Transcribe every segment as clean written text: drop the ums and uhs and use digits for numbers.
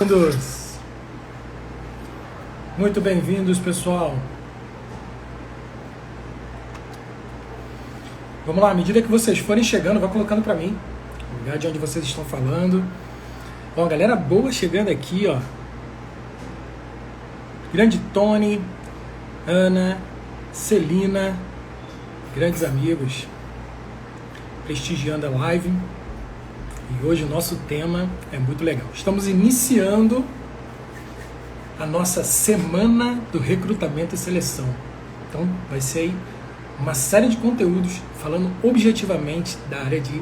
Bem-vindos. Muito bem-vindos, pessoal. Vamos lá, à medida que vocês forem chegando, vai colocando para mim o lugar de onde vocês estão falando. Bom, galera boa chegando aqui, ó. Grande Tony, Ana, Celina, grandes amigos, prestigiando a live. E hoje o nosso tema é muito legal. Estamos iniciando a nossa semana do recrutamento e seleção. Então vai ser aí uma série de conteúdos falando objetivamente da área de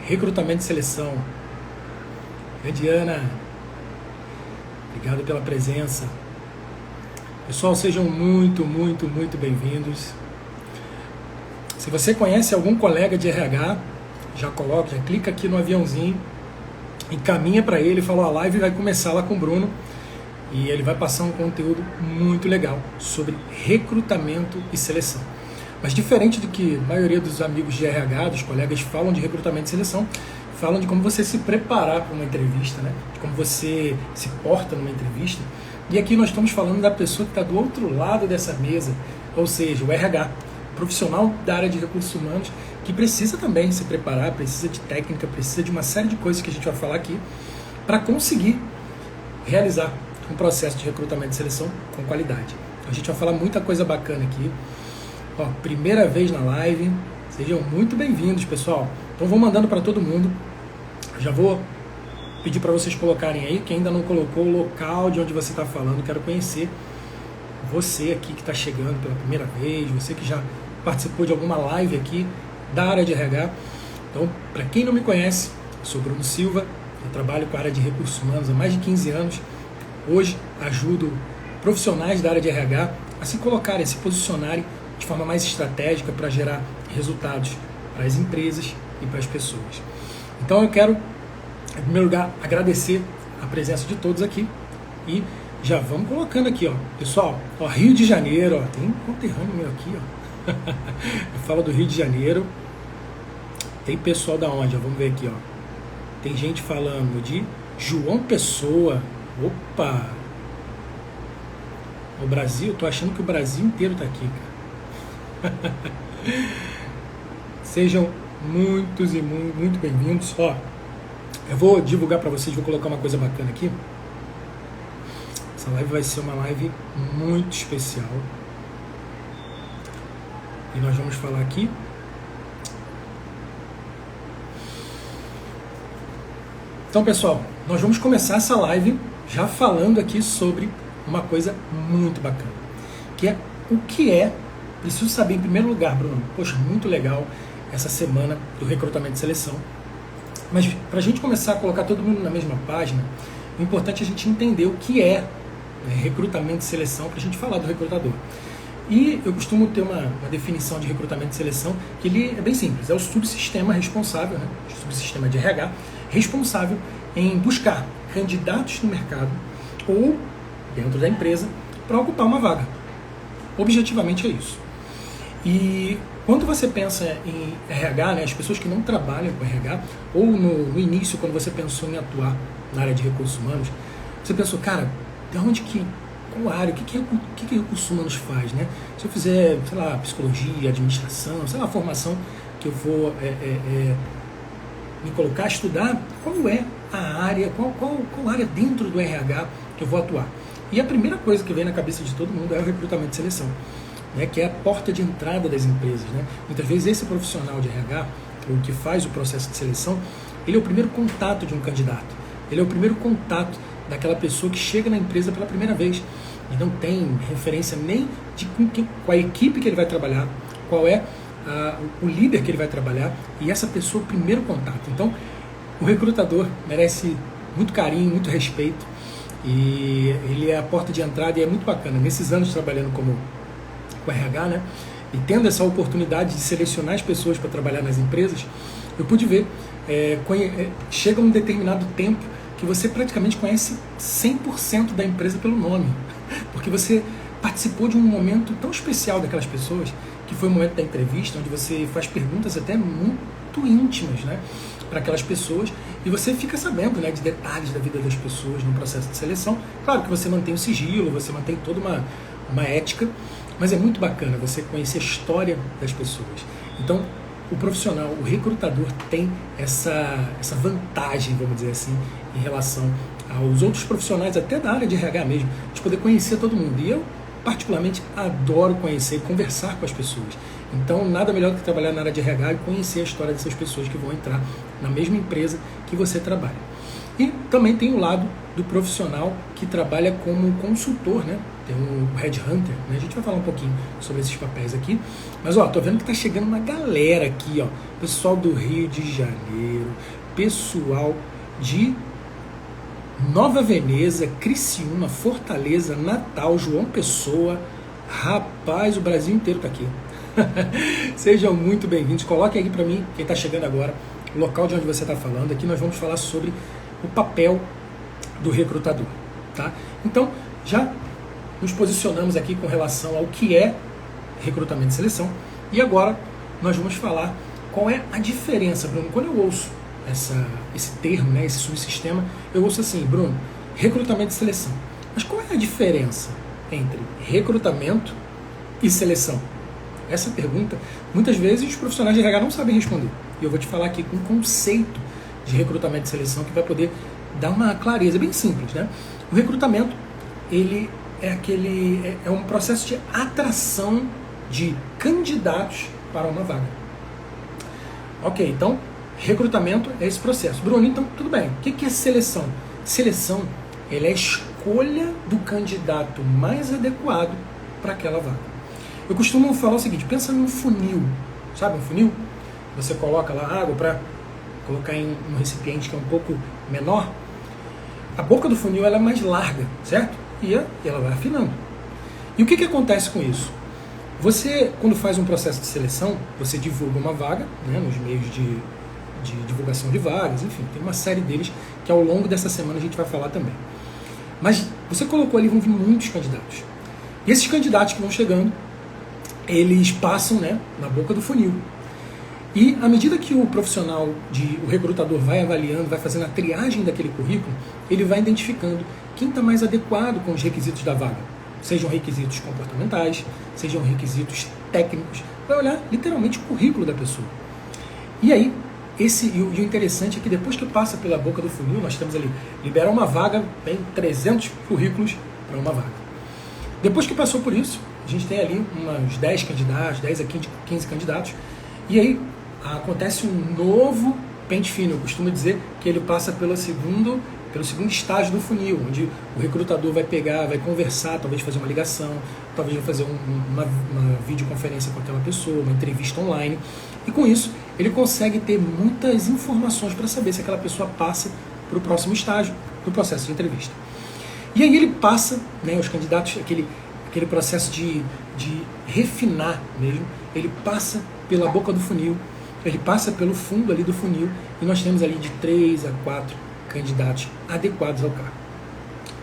recrutamento e seleção. Grande Ana, obrigado pela presença. Pessoal, sejam muito bem-vindos. Se você conhece algum colega de RH, já coloca, já clica aqui no aviãozinho, encaminha para ele e fala: a live vai começar lá com o Bruno e ele vai passar um conteúdo muito legal sobre recrutamento e seleção. Mas diferente do que a maioria dos amigos de RH, dos colegas falam de recrutamento e seleção, falam de como você se preparar para uma entrevista, né? De como você se porta numa entrevista. E aqui nós estamos falando da pessoa que está do outro lado dessa mesa, ou seja, o RH, profissional da área de recursos humanos, que precisa também se preparar, precisa de técnica, precisa de uma série de coisas que a gente vai falar aqui para conseguir realizar um processo de recrutamento e seleção com qualidade. Então, a gente vai falar muita coisa bacana aqui. Ó, primeira vez na live, sejam muito bem-vindos, pessoal. Então vou mandando para todo mundo. Já vou pedir para vocês colocarem aí, quem ainda não colocou o local de onde você está falando. Quero conhecer você aqui que está chegando pela primeira vez, você que já participou de alguma live aqui da área de RH. Então, para quem não me conhece, sou Bruno Silva, eu trabalho com a área de recursos humanos há mais de 15 anos. Hoje ajudo profissionais da área de RH a se colocarem, a se posicionarem de forma mais estratégica para gerar resultados para as empresas e para as pessoas. Então eu quero, em primeiro lugar, agradecer a presença de todos aqui e já vamos colocando aqui, ó. Pessoal, ó, Rio de Janeiro, ó, tem um conterrâneo meu aqui, ó. Eu falo do Rio de Janeiro. Tem pessoal da onde? Ó, vamos ver aqui, ó. Tem gente falando de João Pessoa. Opa! O Brasil, tô achando que o Brasil inteiro tá aqui, cara. Sejam muitos e muito bem-vindos. Ó, eu vou divulgar para vocês, vou colocar uma coisa bacana aqui. Essa live vai ser uma live muito especial. E nós vamos falar aqui então, pessoal, nós vamos começar essa live já falando aqui sobre uma coisa muito bacana, que é o que é. Preciso saber em primeiro lugar, Bruno, poxa, muito legal essa semana do recrutamento e seleção, mas para a gente começar a colocar todo mundo na mesma página, o importante é a gente entender o que é, né, recrutamento e seleção, para a gente falar do recrutador. E eu costumo ter uma definição de recrutamento e seleção que ele é bem simples, é o subsistema responsável, né, o subsistema de RH, responsável em buscar candidatos no mercado ou dentro da empresa para ocupar uma vaga. Objetivamente é isso. E quando você pensa em RH, né, as pessoas que não trabalham com RH, ou no início, quando você pensou em atuar na área de recursos humanos, você pensou, cara, de onde que, qual área, o que recursos humanos faz, né? Se eu fizer, sei lá, psicologia, administração, sei lá, a formação que eu vou me colocar a estudar, qual é a área, qual área dentro do RH que eu vou atuar? E a primeira coisa que vem na cabeça de todo mundo é o recrutamento e seleção, né, que é a porta de entrada das empresas, né? Muitas vezes esse profissional de RH, o que faz o processo de seleção, ele é o primeiro contato de um candidato, ele é o primeiro contato daquela pessoa que chega na empresa pela primeira vez e não tem referência nem de com a equipe que ele vai trabalhar, qual é o líder que ele vai trabalhar, e essa pessoa é o primeiro contato. Então, o recrutador merece muito carinho, muito respeito, e ele é a porta de entrada e é muito bacana. Nesses anos trabalhando com RH, né, e tendo essa oportunidade de selecionar as pessoas para trabalhar nas empresas, eu pude ver, chega um determinado tempo que você praticamente conhece 100% da empresa pelo nome, porque você participou de um momento tão especial daquelas pessoas, que foi o momento da entrevista, onde você faz perguntas até muito muito íntimas, né, para aquelas pessoas, e você fica sabendo, né, de detalhes da vida das pessoas no processo de seleção. Claro que você mantém o sigilo, você mantém toda uma ética, mas é muito bacana você conhecer a história das pessoas. Então, o profissional, o recrutador tem essa vantagem, vamos dizer assim, em relação aos outros profissionais, até da área de RH mesmo, de poder conhecer todo mundo. E eu, particularmente, adoro conhecer e conversar com as pessoas. Então, nada melhor do que trabalhar na área de RH e conhecer a história dessas pessoas que vão entrar na mesma empresa que você trabalha. E também tem o lado do profissional que trabalha como consultor, né? Tem o headhunter, né? A gente vai falar um pouquinho sobre esses papéis aqui. Mas, ó, tô vendo que tá chegando uma galera aqui, ó. Pessoal do Rio de Janeiro, pessoal de Nova Veneza, Criciúma, Fortaleza, Natal, João Pessoa. Rapaz, o Brasil inteiro tá aqui. Sejam muito bem-vindos. Coloquem aqui para mim, quem está chegando agora, o local de onde você está falando. Aqui nós vamos falar sobre o papel do recrutador, tá? Então, já nos posicionamos aqui com relação ao que é recrutamento e seleção. E agora nós vamos falar qual é a diferença, Bruno. Quando eu ouço esse termo, né, esse subsistema, eu ouço assim, Bruno, recrutamento e seleção. Mas qual é a diferença entre recrutamento e seleção? Essa pergunta, muitas vezes os profissionais de RH não sabem responder. E eu vou te falar aqui com um conceito de recrutamento e seleção que vai poder dar uma clareza bem simples, né? O recrutamento, ele é um processo de atração de candidatos para uma vaga. Ok, então, recrutamento é esse processo. Bruno, então, tudo bem. O que é seleção? Seleção, ela é a escolha do candidato mais adequado para aquela vaga. Eu costumo falar o seguinte, pensa num funil, sabe um funil? Você coloca lá água para colocar em um recipiente que é um pouco menor. A boca do funil ela é mais larga, certo? E ela vai afinando. E o que acontece com isso? Você, quando faz um processo de seleção, você divulga uma vaga, né, nos meios de divulgação de vagas, enfim, tem uma série deles que ao longo dessa semana a gente vai falar também. Mas você colocou ali, vão vir muitos candidatos. E esses candidatos que vão chegando, eles passam, né, na boca do funil. E à medida que o profissional, o recrutador vai avaliando, vai fazendo a triagem daquele currículo, ele vai identificando quem está mais adequado com os requisitos da vaga. Sejam requisitos comportamentais, sejam requisitos técnicos. Vai olhar literalmente o currículo da pessoa. E aí, e o interessante é que depois que passa pela boca do funil, nós temos ali, liberar uma vaga, tem 300 currículos para uma vaga. Depois que passou por isso, a gente tem ali uns 10 candidatos, 10 a 15 candidatos, e aí acontece um novo pente fino. Eu costumo dizer que ele passa pelo segundo estágio do funil, onde o recrutador vai pegar, vai conversar, talvez fazer uma ligação, talvez vai fazer uma videoconferência com aquela pessoa, uma entrevista online, e com isso ele consegue ter muitas informações para saber se aquela pessoa passa para o próximo estágio do processo de entrevista. E aí ele passa, né, os candidatos, aquele processo de refinar mesmo, ele passa pela boca do funil, ele passa pelo fundo ali do funil, e nós temos ali de 3 a 4 candidatos adequados ao cargo.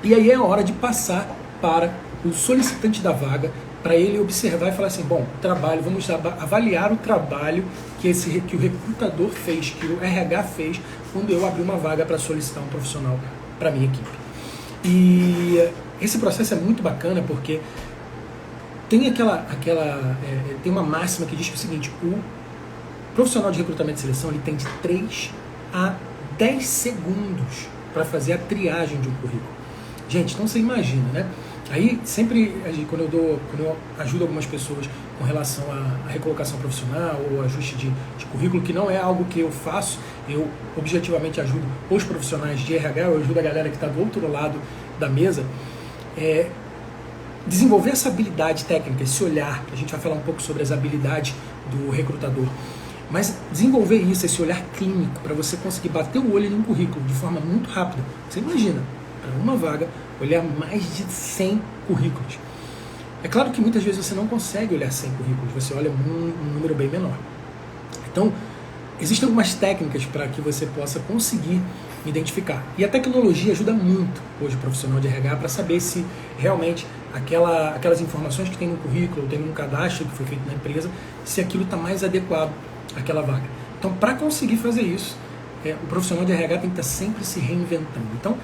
E aí é a hora de passar para o solicitante da vaga, para ele observar e falar assim, bom, trabalho, vamos avaliar o trabalho que o recrutador fez, que o RH fez, quando eu abri uma vaga para solicitar um profissional para a minha equipe. E esse processo é muito bacana porque tem tem uma máxima que diz o seguinte, o profissional de recrutamento e seleção ele tem de 3 a 10 segundos para fazer a triagem de um currículo. Gente, então você imagina, né? Aí sempre, quando eu ajudo algumas pessoas com relação à recolocação profissional ou ajuste de currículo, que não é algo que eu faço, eu objetivamente ajudo os profissionais de RH, eu ajudo a galera que está do outro lado da mesa, desenvolver essa habilidade técnica, esse olhar, a gente vai falar um pouco sobre as habilidades do recrutador, mas desenvolver isso, esse olhar clínico, para você conseguir bater o olho em um currículo de forma muito rápida. Você imagina, para uma vaga, olhar mais de 100 currículos. É claro que muitas vezes você não consegue olhar 100 currículos, você olha um número bem menor. Então, existem algumas técnicas para que você possa conseguir identificar. E a tecnologia ajuda muito hoje o profissional de RH para saber se realmente aquelas informações que tem no currículo, tem no cadastro que foi feito na empresa, se aquilo está mais adequado àquela vaga. Então, para conseguir fazer isso, o profissional de RH tem que estar sempre se reinventando. Então,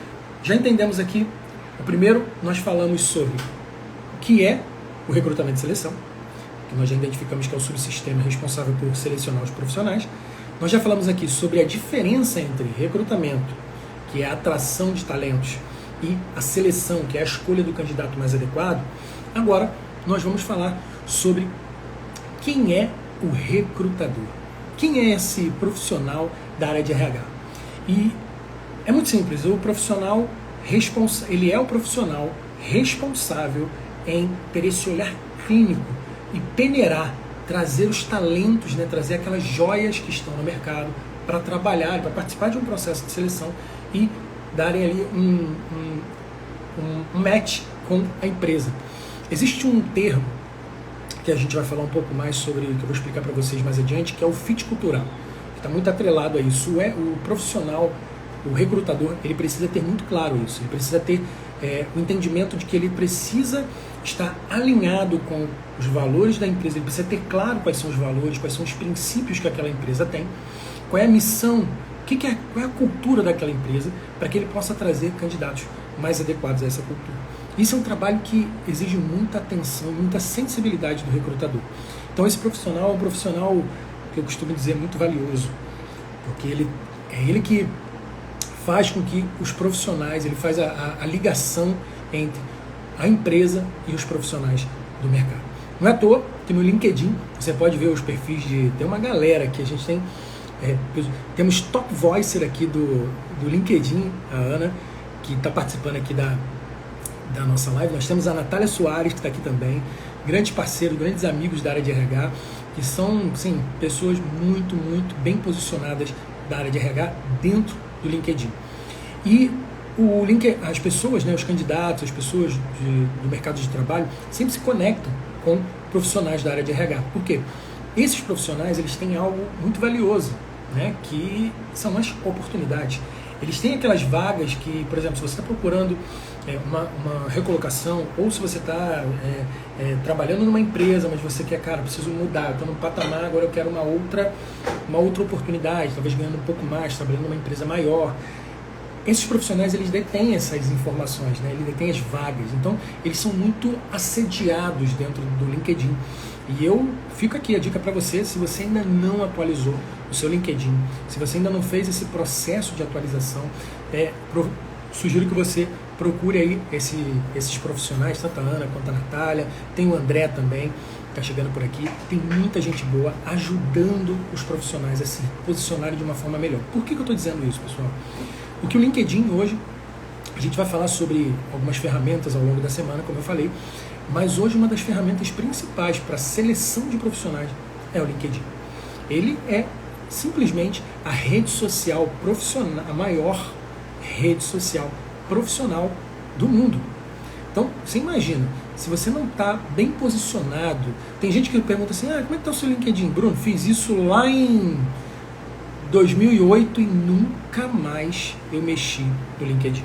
já entendemos aqui, o primeiro, nós falamos sobre o que é o recrutamento e seleção, que nós já identificamos que é o subsistema responsável por selecionar os profissionais. Nós já falamos aqui sobre a diferença entre recrutamento, que é a atração de talentos, e a seleção, que é a escolha do candidato mais adequado. Agora, nós vamos falar sobre quem é o recrutador. Quem é esse profissional da área de RH? E é muito simples, o profissional ele é o profissional responsável em ter esse olhar clínico e peneirar, trazer os talentos, né, trazer aquelas joias que estão no mercado para trabalhar, para participar de um processo de seleção e darem ali um match com a empresa. Existe um termo que a gente vai falar um pouco mais sobre, que eu vou explicar para vocês mais adiante, que é o fit cultural, que está muito atrelado a isso. O profissional, o recrutador, ele precisa ter muito claro isso, ele precisa ter o entendimento de que ele precisa estar alinhado com os valores da empresa, ele precisa ter claro quais são os valores, quais são os princípios que aquela empresa tem, qual é a missão, qual é a cultura daquela empresa, para que ele possa trazer candidatos mais adequados a essa cultura. Isso é um trabalho que exige muita atenção, muita sensibilidade do recrutador. Então esse profissional é um profissional que eu costumo dizer muito valioso, porque é ele que faz com que os profissionais, ele faz a ligação entre a empresa e os profissionais do mercado. Não é à toa que no LinkedIn você pode ver os perfis tem uma galera que a gente tem, temos top voicer aqui do LinkedIn, a Ana, que está participando aqui da nossa live. Nós temos a Natália Soares, que está aqui também, grandes parceiros, grandes amigos da área de RH, que são, sim, pessoas muito, muito bem posicionadas da área de RH dentro do LinkedIn. E as pessoas, né, os candidatos, as pessoas do mercado de trabalho sempre se conectam com profissionais da área de RH. Por quê? Esses profissionais, eles têm algo muito valioso, né, que são as oportunidades. Eles têm aquelas vagas que, por exemplo, se você está procurando uma recolocação, ou se você está trabalhando numa empresa, mas você quer, cara, preciso mudar, eu estou num patamar, agora eu quero uma outra oportunidade, talvez ganhando um pouco mais, trabalhando numa empresa maior. Esses profissionais, eles detêm essas informações, né? Eles detêm as vagas, então eles são muito assediados dentro do LinkedIn. E eu fico aqui a dica para você, se você ainda não atualizou o seu LinkedIn, se você ainda não fez esse processo de atualização, sugiro que você procure aí esses profissionais, tanto a Ana quanto a Natália, tem o André também, que está chegando por aqui, tem muita gente boa ajudando os profissionais a se posicionarem de uma forma melhor. Por que eu estou dizendo isso, pessoal? Porque o LinkedIn hoje, a gente vai falar sobre algumas ferramentas ao longo da semana, como eu falei, mas hoje uma das ferramentas principais para seleção de profissionais é o LinkedIn. Ele é simplesmente a rede social profissional, a maior rede social profissional do mundo. Então, você imagina, se você não está bem posicionado, tem gente que pergunta assim, como é que está o seu LinkedIn? Bruno, fiz isso lá em 2008 e nunca mais eu mexi no LinkedIn.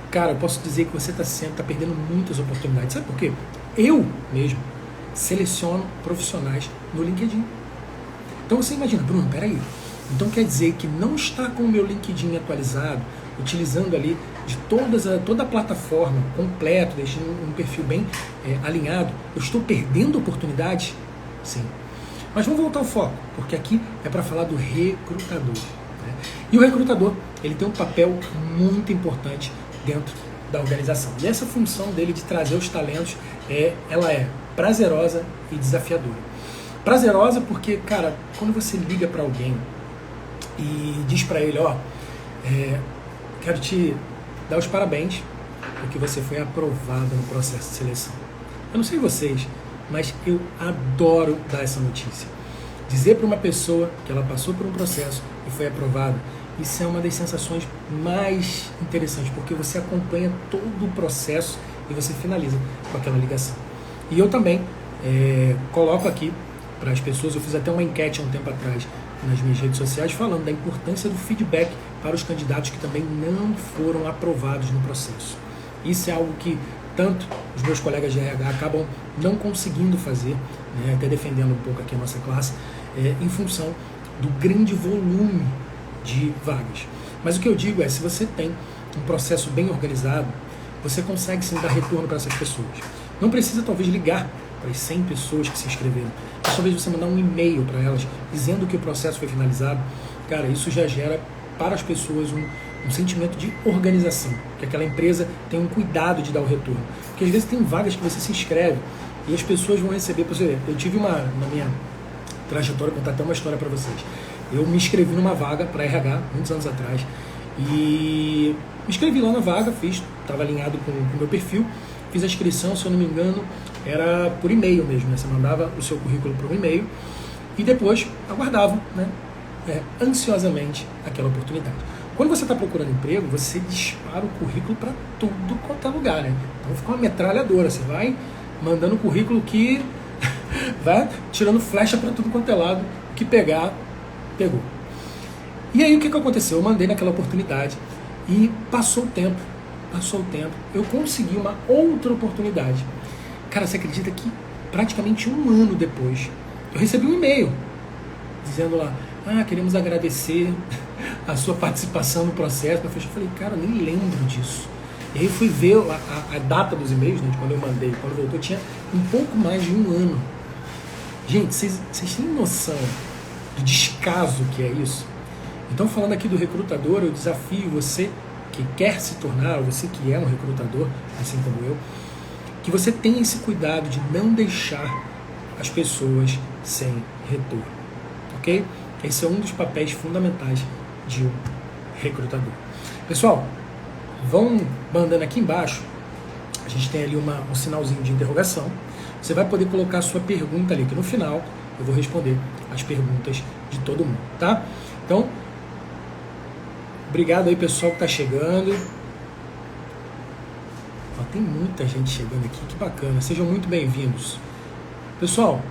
Cara, eu posso dizer que você está perdendo muitas oportunidades. Sabe por quê? Eu mesmo seleciono profissionais no LinkedIn. Então você imagina, Bruno, peraí. Então quer dizer que não está com o meu LinkedIn atualizado, utilizando ali de toda a plataforma completa, deixando um perfil bem alinhado, eu estou perdendo oportunidades? Sim. Mas vamos voltar ao foco, porque aqui é para falar do recrutador. Né? E o recrutador, ele tem um papel muito importante dentro da organização. E essa função dele de trazer os talentos, ela é prazerosa e desafiadora. Prazerosa porque, cara, quando você liga para alguém e diz para ele, quero te dar os parabéns porque você foi aprovado no processo de seleção. Eu não sei vocês, mas eu adoro dar essa notícia. Dizer para uma pessoa que ela passou por um processo e foi aprovada, isso é uma das sensações mais interessantes, porque você acompanha todo o processo e você finaliza com aquela ligação. E eu também coloco aqui para as pessoas, eu fiz até uma enquete há um tempo atrás nas minhas redes sociais, falando da importância do feedback para os candidatos que também não foram aprovados no processo. Isso é algo que tanto os meus colegas de RH acabam não conseguindo fazer, né, até defendendo um pouco aqui a nossa classe, em função do grande volume de vagas. Mas o que eu digo é, se você tem um processo bem organizado, você consegue sim dar retorno para essas pessoas. Não precisa talvez ligar para as 100 pessoas que se inscreveram, mas talvez você mandar um e-mail para elas dizendo que o processo foi finalizado. Cara, isso já gera para as pessoas um sentimento de organização, que aquela empresa tem um cuidado de dar o retorno. Porque às vezes tem vagas que você se inscreve e as pessoas vão receber. Por exemplo, eu tive na minha trajetória, vou contar até uma história para vocês. Eu me inscrevi numa vaga para RH, muitos anos atrás, e me inscrevi lá na vaga, estava alinhado com o meu perfil, fiz a inscrição, se eu não me engano, era por e-mail mesmo, né? Você mandava o seu currículo por um e-mail e depois aguardava, né, ansiosamente aquela oportunidade. Quando você está procurando emprego, você dispara o currículo para tudo quanto é lugar, né? Então fica uma metralhadora, você vai mandando o currículo que vai tirando flecha para tudo quanto é lado, o que pegar, pegou. E aí o que aconteceu? Eu mandei naquela oportunidade e passou o tempo, eu consegui uma outra oportunidade. Cara, você acredita que praticamente um ano depois, eu recebi um e-mail dizendo lá, queremos agradecer a sua participação no processo. Eu falei, cara, eu nem lembro disso. E aí eu fui ver a data dos e-mails, né, de quando eu mandei, quando voltou, tinha um pouco mais de um ano. Gente, vocês têm noção do descaso que é isso? Então, falando aqui do recrutador, eu desafio você que quer se tornar, ou você que é um recrutador, assim como eu, que você tenha esse cuidado de não deixar as pessoas sem retorno, ok? Esse é um dos papéis fundamentais de um recrutador. Pessoal, vão mandando aqui embaixo, a gente tem ali um sinalzinho de interrogação, você vai poder colocar a sua pergunta ali, que no final eu vou responder as perguntas de todo mundo, tá? Então, obrigado aí pessoal que está chegando. Tem muita gente chegando aqui, que bacana, sejam muito bem-vindos. Pessoal,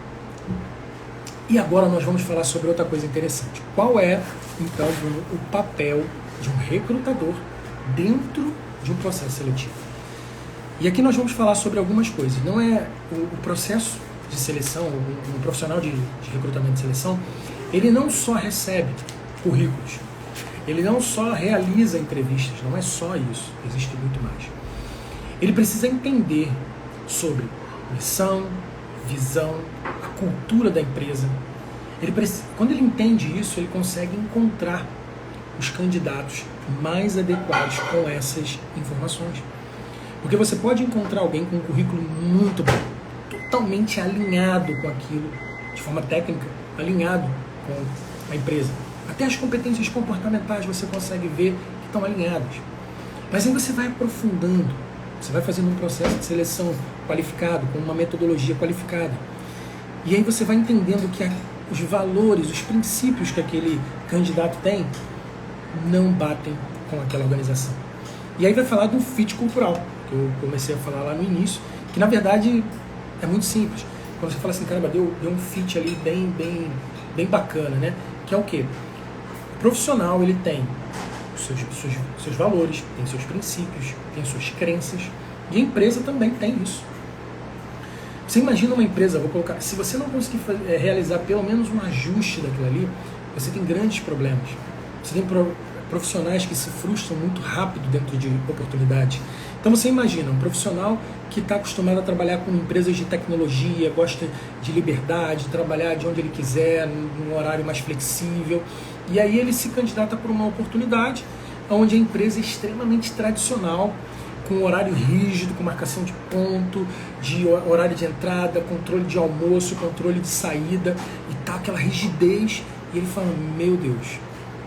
e agora nós vamos falar sobre outra coisa interessante. Qual é, então, o papel de um recrutador dentro de um processo seletivo? E aqui nós vamos falar sobre algumas coisas. Não é o processo de seleção, um profissional de recrutamento e seleção, ele não só recebe currículos, ele não só realiza entrevistas, não é só isso, existe muito mais. Ele precisa entender sobre missão, visão, a cultura da empresa. Quando ele entende isso, ele consegue encontrar os candidatos mais adequados com essas informações. Porque você pode encontrar alguém com um currículo muito bom, totalmente alinhado com aquilo, de forma técnica, alinhado com a empresa. Até as competências comportamentais você consegue ver que estão alinhadas. Mas aí você vai aprofundando, você vai fazendo um processo de seleção qualificado, com uma metodologia qualificada. E aí você vai entendendo que os valores, os princípios que aquele candidato tem, não batem com aquela organização. E aí vai falar do fit cultural, que eu comecei a falar lá no início, que na verdade é muito simples. Quando você fala assim, caramba, deu um fit ali bem bacana, né? Que é o quê? O profissional, ele tem seus valores, tem seus princípios, tem suas crenças, e a empresa também tem isso. Você imagina uma empresa, vou colocar, se você não conseguir realizar pelo menos um ajuste daquilo ali, você tem grandes problemas. Você tem profissionais que se frustram muito rápido dentro de oportunidades. Então você imagina um profissional que está acostumado a trabalhar com empresas de tecnologia, gosta de liberdade, trabalhar de onde ele quiser, num horário mais flexível, e aí ele se candidata por uma oportunidade onde a empresa é extremamente tradicional, com horário rígido, com marcação de ponto, de horário de entrada, controle de almoço, controle de saída, e tá aquela rigidez, e ele fala, meu Deus,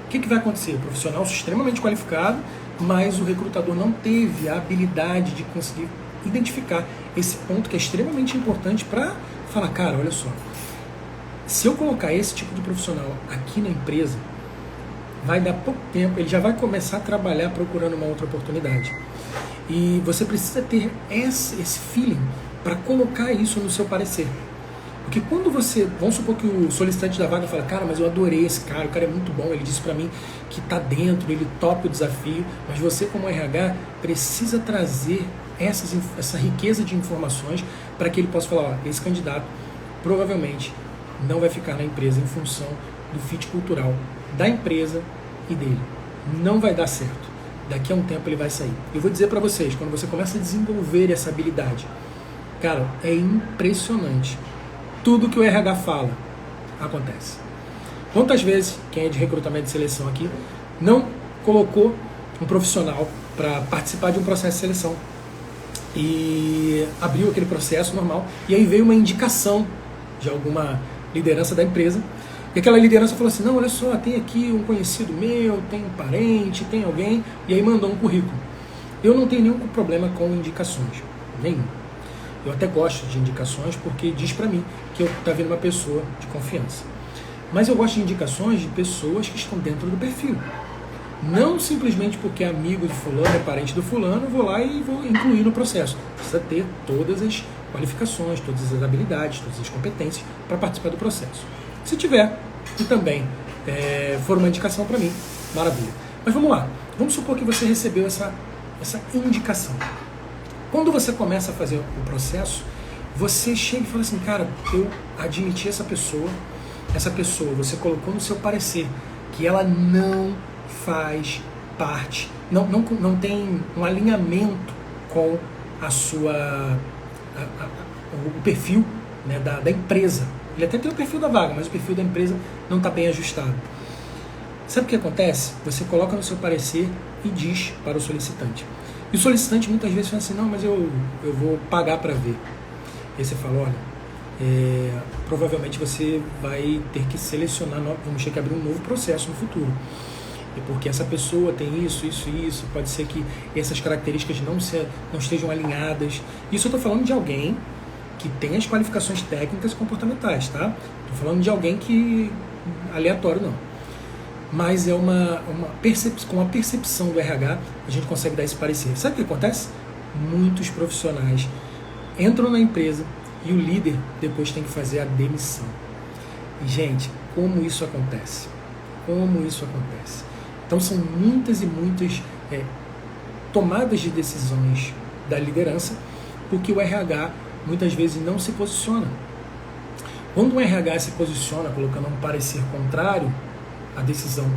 o que vai acontecer? O profissional extremamente qualificado, mas o recrutador não teve a habilidade de conseguir identificar esse ponto que é extremamente importante para falar, cara, olha só, se eu colocar esse tipo de profissional aqui na empresa, vai dar pouco tempo, ele já vai começar a trabalhar procurando uma outra oportunidade. E você precisa ter esse feeling para colocar isso no seu parecer. Porque quando você, vamos supor que o solicitante da vaga fala, cara, mas eu adorei esse cara, o cara é muito bom, ele disse para mim que tá dentro, ele topa o desafio, mas você como RH precisa trazer essa riqueza de informações para que ele possa falar, ó, esse candidato provavelmente não vai ficar na empresa em função do fit cultural da empresa e dele. Não vai dar certo. Daqui a um tempo ele vai sair. Eu vou dizer para vocês, quando você começa a desenvolver essa habilidade, cara, é impressionante. Tudo que o RH fala acontece. Quantas vezes, quem é de recrutamento e seleção aqui, não colocou um profissional para participar de um processo de seleção e abriu aquele processo normal, e aí veio uma indicação de alguma liderança da empresa, e aquela liderança falou assim, não, olha só, tem aqui um conhecido meu, tem um parente, tem alguém, e aí mandou um currículo. Eu não tenho nenhum problema com indicações, nenhum. Eu até gosto de indicações porque diz para mim que eu tá vendo uma pessoa de confiança. Mas eu gosto de indicações de pessoas que estão dentro do perfil. Não simplesmente porque é amigo de fulano, é parente do fulano, vou lá e vou incluir no processo. Precisa ter todas as qualificações, todas as habilidades, todas as competências para participar do processo. Se tiver, e também for uma indicação para mim, maravilha. Mas vamos lá, vamos supor que você recebeu essa indicação. Quando você começa a fazer o processo, você chega e fala assim, cara, eu admiti essa pessoa, você colocou no seu parecer que ela não faz parte, não tem um alinhamento com a sua, o perfil, né, da empresa. Ele até tem o perfil da vaga, mas o perfil da empresa não está bem ajustado. Sabe o que acontece? Você coloca no seu parecer e diz para o solicitante. E o solicitante muitas vezes fala assim, não, mas eu vou pagar para ver. E aí você fala, olha, provavelmente você vai ter que selecionar, vamos ter que abrir um novo processo no futuro. E porque essa pessoa tem isso, pode ser que essas características não estejam alinhadas. Isso eu estou falando de alguém que tem as qualificações técnicas e comportamentais, tá? Estou falando de alguém que aleatório não. Mas é com a percepção do RH, a gente consegue dar esse parecer. Sabe o que acontece? Muitos profissionais entram na empresa e o líder depois tem que fazer a demissão. E, gente, como isso acontece? Então são muitas e muitas tomadas de decisões da liderança, porque o RH muitas vezes não se posiciona. Quando o RH se posiciona colocando um parecer contrário à decisão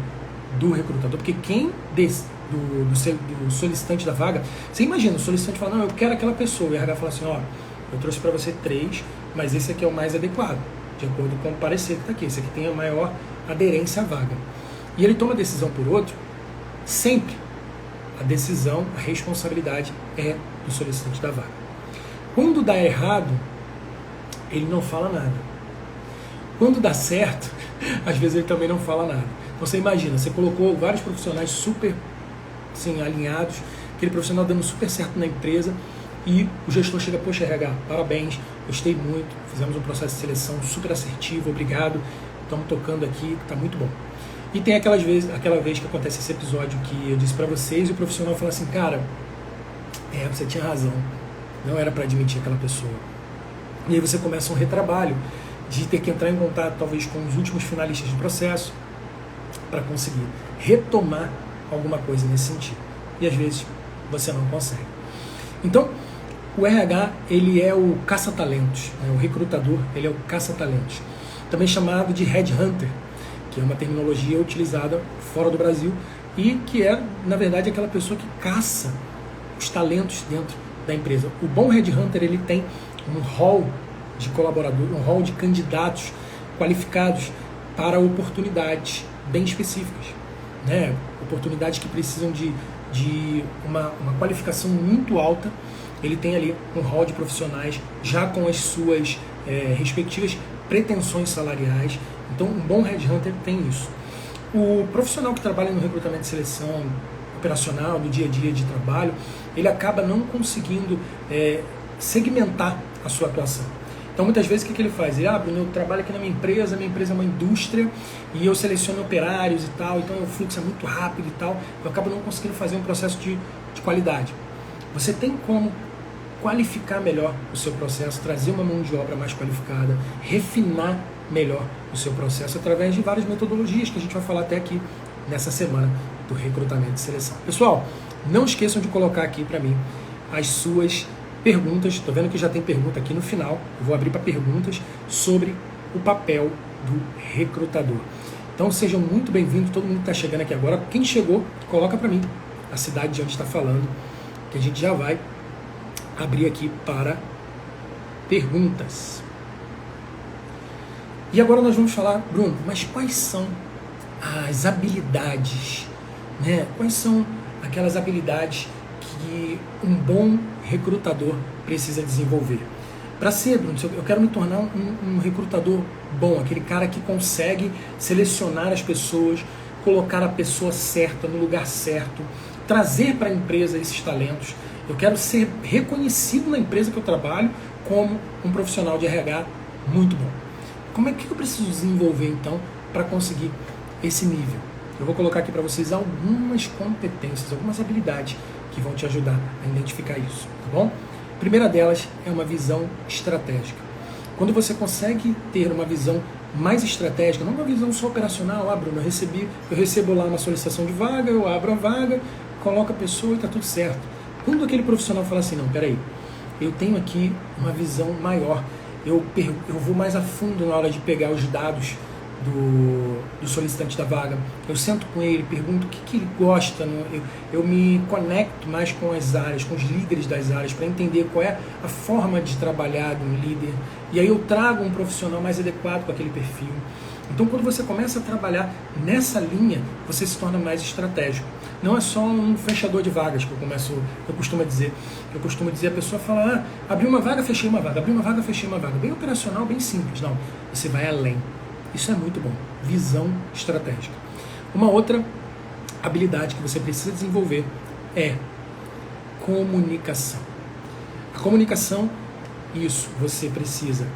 do recrutador, porque quem do solicitante da vaga, você imagina, o solicitante fala, não, eu quero aquela pessoa, e o RH fala assim, ó, eu trouxe para você 3, mas esse aqui é o mais adequado, de acordo com o parecer que está aqui, esse aqui tem a maior aderência à vaga. E ele toma a decisão por outro, sempre a decisão, a responsabilidade é do solicitante da vaga. Quando dá errado, ele não fala nada. Quando dá certo, às vezes ele também não fala nada. Então você imagina, você colocou vários profissionais super assim, alinhados, aquele profissional dando super certo na empresa, e o gestor chega, poxa, RH, parabéns, gostei muito, fizemos um processo de seleção super assertivo, obrigado, estamos tocando aqui, está muito bom. E tem aquela vez que acontece esse episódio que eu disse para vocês, e o profissional fala assim, cara, você tinha razão, não era para admitir aquela pessoa. E aí você começa um retrabalho de ter que entrar em contato talvez com os últimos finalistas do processo para conseguir retomar alguma coisa nesse sentido. E às vezes você não consegue. Então, o RH, ele é o caça-talentos, né? O recrutador, ele é o caça-talentos. Também chamado de headhunter, que é uma terminologia utilizada fora do Brasil e que é, na verdade, aquela pessoa que caça os talentos dentro da empresa. O bom headhunter, ele tem um hall de colaboradores, um hall de candidatos qualificados para oportunidades bem específicas, né? Oportunidades que precisam de uma qualificação muito alta. Ele tem ali um hall de profissionais já com as suas respectivas pretensões salariais. Então, um bom headhunter tem isso. O profissional que trabalha no recrutamento e seleção operacional, do dia a dia de trabalho, ele acaba não conseguindo segmentar a sua atuação. Então, muitas vezes, o que ele faz? Ele abre, eu trabalho aqui na minha empresa é uma indústria, e eu seleciono operários e tal, então o fluxo é muito rápido e tal, eu acabo não conseguindo fazer um processo de qualidade. Você tem como qualificar melhor o seu processo, trazer uma mão de obra mais qualificada, refinar melhor o seu processo através de várias metodologias que a gente vai falar até aqui nessa semana do recrutamento e seleção. Pessoal, não esqueçam de colocar aqui para mim as suas perguntas. Estou vendo que já tem pergunta aqui no final. Eu vou abrir para perguntas sobre o papel do recrutador. Então sejam muito bem-vindos, todo mundo que está chegando aqui agora. Quem chegou, coloca para mim a cidade de onde está falando, que a gente já vai abrir aqui para perguntas. E agora nós vamos falar, Bruno, mas quais são as habilidades, né? Quais são aquelas habilidades que um bom recrutador precisa desenvolver? Para ser, Bruno, eu quero me tornar um recrutador bom, aquele cara que consegue selecionar as pessoas, colocar a pessoa certa no lugar certo, trazer para a empresa esses talentos. Eu quero ser reconhecido na empresa que eu trabalho como um profissional de RH muito bom. Como é que eu preciso desenvolver, então, para conseguir esse nível? Eu vou colocar aqui para vocês algumas competências, algumas habilidades que vão te ajudar a identificar isso, tá bom? A primeira delas é uma visão estratégica. Quando você consegue ter uma visão mais estratégica, não uma visão só operacional, Bruno, eu recebo lá uma solicitação de vaga, eu abro a vaga, coloco a pessoa e está tudo certo. Quando aquele profissional fala assim, não, peraí, eu tenho aqui uma visão maior, eu vou mais a fundo na hora de pegar os dados do solicitante da vaga, eu sento com ele, pergunto o que ele gosta, eu me conecto mais com as áreas, com os líderes das áreas, para entender qual é a forma de trabalhar de um líder, e aí eu trago um profissional mais adequado com aquele perfil. Então, quando você começa a trabalhar nessa linha, você se torna mais estratégico. Não é só um fechador de vagas que eu costumo dizer. Eu costumo dizer, a pessoa fala, abri uma vaga, fechei uma vaga, abri uma vaga, fechei uma vaga. Bem operacional, bem simples. Não, você vai além. Isso é muito bom. Visão estratégica. Uma outra habilidade que você precisa desenvolver é comunicação. A comunicação, isso, você precisa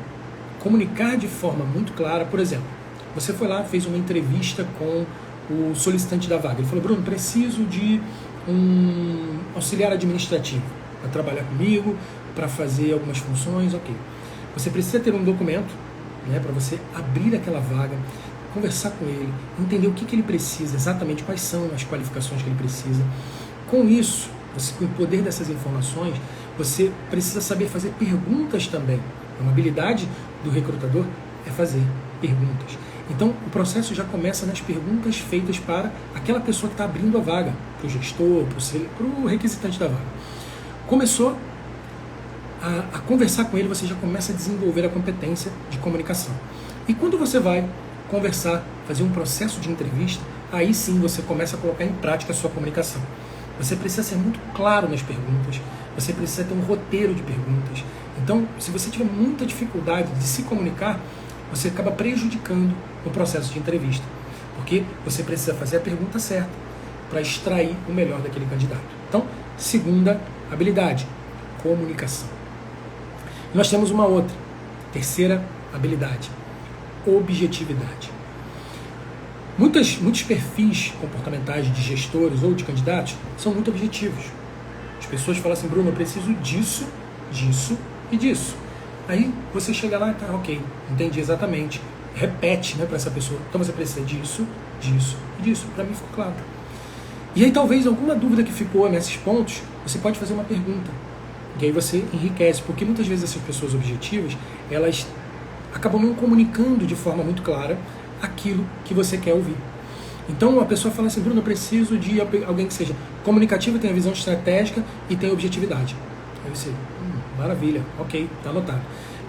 comunicar de forma muito clara. Por exemplo, você foi lá, fez uma entrevista com o solicitante da vaga. Ele falou, Bruno, preciso de um auxiliar administrativo para trabalhar comigo, para fazer algumas funções, ok. Você precisa ter um documento, né, para você abrir aquela vaga, conversar com ele, entender o que ele precisa, exatamente quais são as qualificações que ele precisa. Com isso, com o poder dessas informações, você precisa saber fazer perguntas também. Uma habilidade do recrutador é fazer perguntas. Então, o processo já começa nas perguntas feitas para aquela pessoa que está abrindo a vaga, para o gestor, para o requisitante da vaga. Começou a conversar com ele, você já começa a desenvolver a competência de comunicação. E quando você vai conversar, fazer um processo de entrevista, aí sim você começa a colocar em prática a sua comunicação. Você precisa ser muito claro nas perguntas, você precisa ter um roteiro de perguntas. Então, se você tiver muita dificuldade de se comunicar, você acaba prejudicando o processo de entrevista, porque você precisa fazer a pergunta certa para extrair o melhor daquele candidato. Então, segunda habilidade, comunicação. E nós temos uma outra, terceira habilidade, objetividade. Muitos perfis comportamentais de gestores ou de candidatos são muito objetivos. As pessoas falam assim, Bruno, eu preciso disso, disso e disso. Aí você chega lá e tá, ok, entendi exatamente. Repete, né, para essa pessoa. Então você precisa disso, disso e disso. Para mim ficou claro. E aí talvez alguma dúvida que ficou nesses pontos, você pode fazer uma pergunta. E aí você enriquece, porque muitas vezes essas pessoas objetivas, elas acabam não comunicando de forma muito clara aquilo que você quer ouvir. Então a pessoa fala assim, Bruno, eu preciso de alguém que seja comunicativo, tenha visão estratégica e tenha objetividade. Aí você, maravilha, ok, está anotado.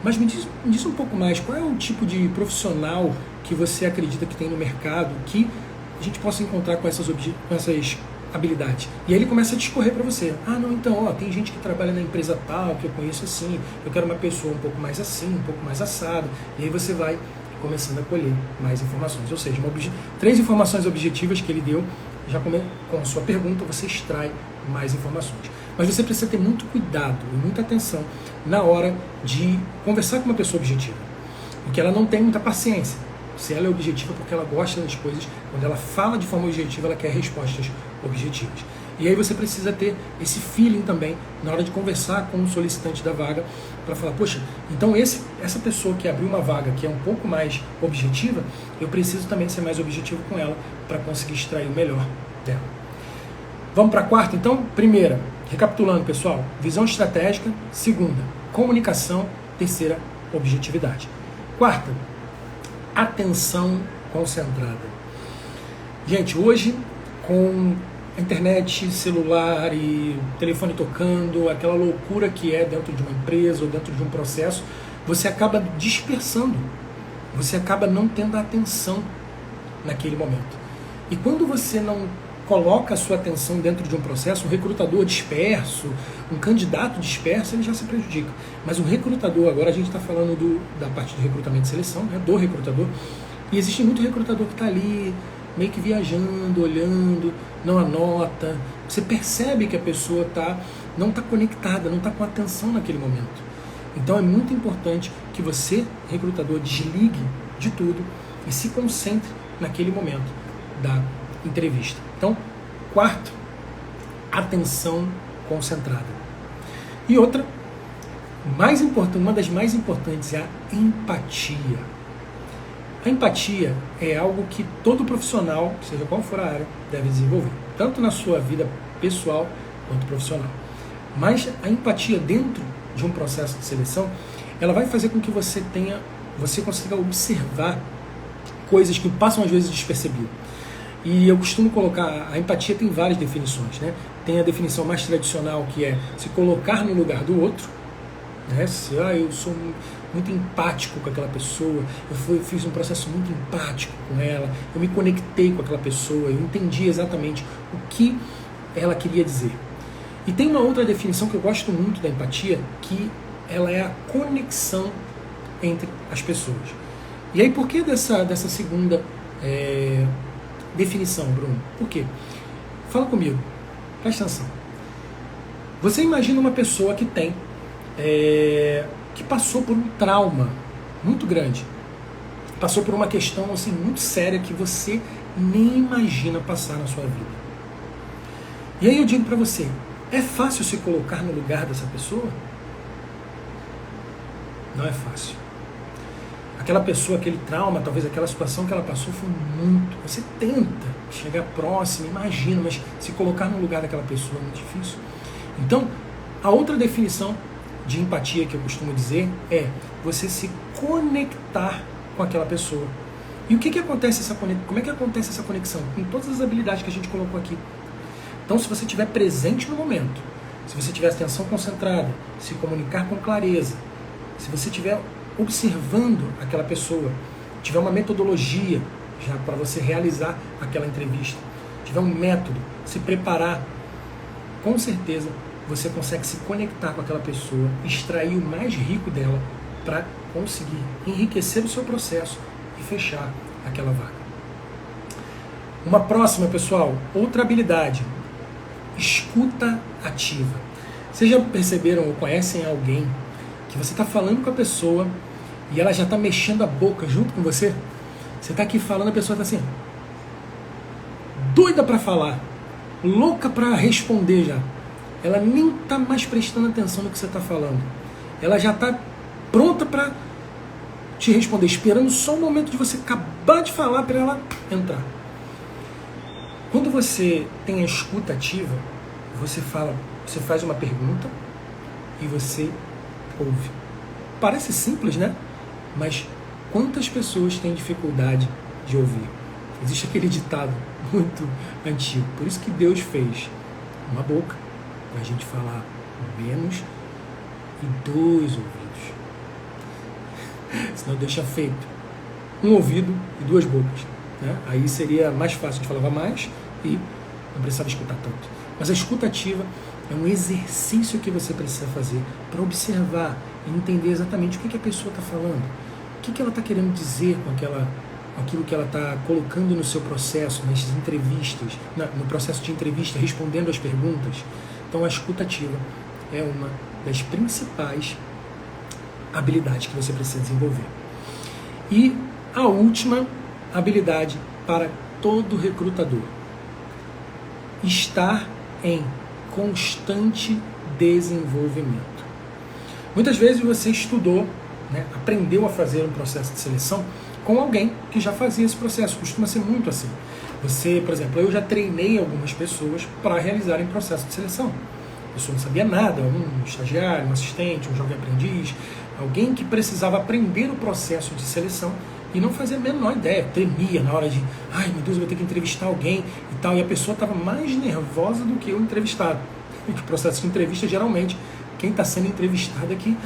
Mas me diz um pouco mais, qual é o tipo de profissional que você acredita que tem no mercado que a gente possa encontrar com essas habilidades? E aí ele começa a discorrer para você. Não, então, tem gente que trabalha na empresa tal, que eu conheço assim, eu quero uma pessoa um pouco mais assim, um pouco mais assado. E aí você vai começando a colher mais informações. Ou seja, 3 informações objetivas que ele deu, já com a sua pergunta você extrai mais informações. Mas você precisa ter muito cuidado e muita atenção na hora de conversar com uma pessoa objetiva, porque ela não tem muita paciência. Se ela é objetiva, porque ela gosta das coisas, quando ela fala de forma objetiva, ela quer respostas objetivas. E aí você precisa ter esse feeling também na hora de conversar com o solicitante da vaga, para falar, poxa, então essa pessoa que abriu uma vaga que é um pouco mais objetiva, eu preciso também ser mais objetivo com ela para conseguir extrair o melhor dela. Vamos para a quarta, então? Primeira, recapitulando, pessoal, visão estratégica. Segunda, comunicação. Terceira, objetividade. Quarta, atenção concentrada. Gente, hoje, com a internet, celular e telefone tocando, aquela loucura que é dentro de uma empresa ou dentro de um processo, você acaba dispersando, você acaba não tendo atenção naquele momento. E quando você não coloca a sua atenção dentro de um processo, um recrutador disperso, um candidato disperso, ele já se prejudica. Mas um recrutador, agora a gente está falando da parte de recrutamento e seleção, né, do recrutador, e existe muito recrutador que está ali, meio que viajando, olhando, não anota. Você percebe que a pessoa não está conectada, não está com atenção naquele momento. Então é muito importante que você, recrutador, desligue de tudo e se concentre naquele momento da entrevista. Então, quarto, atenção concentrada. E outra, uma das mais importantes é a empatia. A empatia é algo que todo profissional, seja qual for a área, deve desenvolver, tanto na sua vida pessoal quanto profissional. Mas a empatia dentro de um processo de seleção, ela vai fazer com que você consiga observar coisas que passam às vezes despercebido. E eu costumo colocar, a empatia tem várias definições, né? Tem a definição mais tradicional, que é se colocar no lugar do outro, né? Eu sou muito empático com aquela pessoa, eu fiz um processo muito empático com ela, eu me conectei com aquela pessoa, eu entendi exatamente o que ela queria dizer. E tem uma outra definição que eu gosto muito da empatia, que ela é a conexão entre as pessoas. E aí, por que dessa segunda definição, Bruno? Por quê? Fala comigo, presta atenção. Você imagina uma pessoa que que passou por um trauma muito grande, passou por uma questão assim, muito séria que você nem imagina passar na sua vida. E aí eu digo para você, é fácil se colocar no lugar dessa pessoa? Não é fácil. Aquela pessoa, aquele trauma, talvez aquela situação que ela passou foi muito. Você tenta chegar próximo, imagina, mas se colocar no lugar daquela pessoa é muito difícil. Então, a outra definição de empatia que eu costumo dizer é você se conectar com aquela pessoa. E o que acontece como é que acontece essa conexão? Com todas as habilidades que a gente colocou aqui. Então, se você estiver presente no momento, se você tiver atenção concentrada, se comunicar com clareza, se você estiver observando aquela pessoa, tiver uma metodologia já para você realizar aquela entrevista, tiver um método, se preparar, com certeza você consegue se conectar com aquela pessoa, extrair o mais rico dela para conseguir enriquecer o seu processo e fechar aquela vaga. Uma próxima, pessoal, outra habilidade, escuta ativa. Vocês já perceberam ou conhecem alguém que você está falando com a pessoa e ela já está mexendo a boca junto com você? Você está aqui falando, a pessoa está assim, doida para falar, louca para responder já. Ela nem está mais prestando atenção no que você está falando. Ela já está pronta para te responder, esperando só o momento de você acabar de falar para ela entrar. Quando você tem a escuta ativa, você faz uma pergunta e você ouve. Parece simples, né? Mas quantas pessoas têm dificuldade de ouvir? Existe aquele ditado muito antigo. Por isso que Deus fez uma boca para a gente falar menos e 2 ouvidos. Senão deixa feito um ouvido e 2 bocas, né? Aí seria mais fácil de falar mais e não precisava escutar tanto. Mas a escuta ativa é um exercício que você precisa fazer para observar e entender exatamente o que a pessoa está falando, o que ela está querendo dizer com aquilo que ela está colocando no seu processo, nas entrevistas, no processo de entrevista, respondendo as perguntas. Então a escuta ativa é uma das principais habilidades que você precisa desenvolver. E a última habilidade para todo recrutador: estar em constante desenvolvimento. Muitas vezes você estudou, né, aprendeu a fazer um processo de seleção com alguém que já fazia esse processo. Costuma ser muito assim. Você, por exemplo, eu já treinei algumas pessoas para realizarem processo de seleção. A pessoa não sabia nada, um estagiário, um assistente, um jovem aprendiz, alguém que precisava aprender o processo de seleção, e não fazia a menor ideia, tremia na hora de, ai meu Deus, eu vou ter que entrevistar alguém e tal, e a pessoa estava mais nervosa do que o entrevistado. E que o processo de entrevista, geralmente, quem está sendo entrevistado aqui